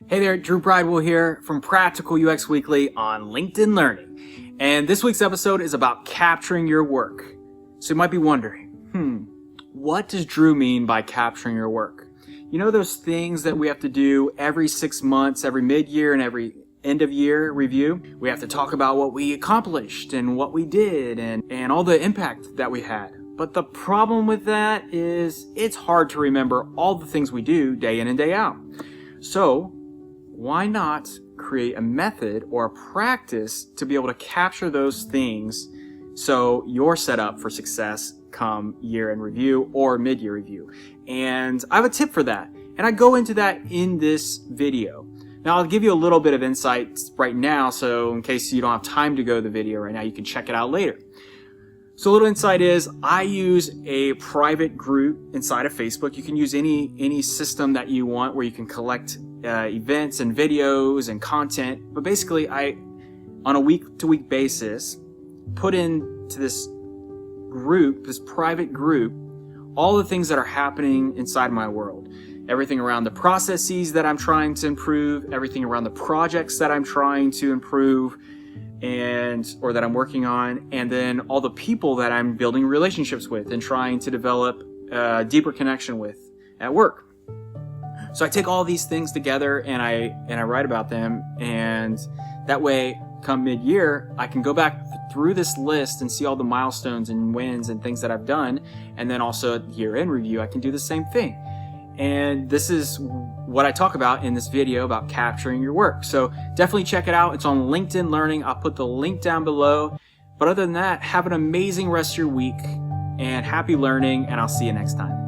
Hey there, Drew Bridewell here from Practical UX Weekly on LinkedIn Learning. And this week's episode is about capturing your work. So you might be wondering, what does Drew mean by capturing your work? You know those things that we have to do every 6 months, every mid-year and every end of year review? We have to talk about what we accomplished and what we did and all the impact that we had. But the problem with that is it's hard to remember all the things we do day in and day out. So why not create a method or a practice to be able to capture those things so you're set up for success come year-end review or mid-year review? And I have a tip for that, and I go into that in this video. Now I'll give you a little bit of insight right now, so in case you don't have time to go to the video right now, you can check it out later. So a little insight is I use a private group inside of Facebook. You can use any system that you want where you can collect events and videos and content. But basically I, on a week-to-week basis, put into this group, this private group, all the things that are happening inside my world. Everything around the processes that I'm trying to improve, everything around the projects that I'm trying to improve or that I'm working on, and then all the people that I'm building relationships with and trying to develop a deeper connection with at work. So I take all these things together and I write about them, and that way come mid-year I can go back through this list and see all the milestones and wins and things that I've done, and then also at year-end review I can do the same thing. And this is what I talk about in this video about capturing your work. So definitely check it out. It's on LinkedIn Learning. I'll put the link down below. But other than that, have an amazing rest of your week and happy learning, and I'll see you next time.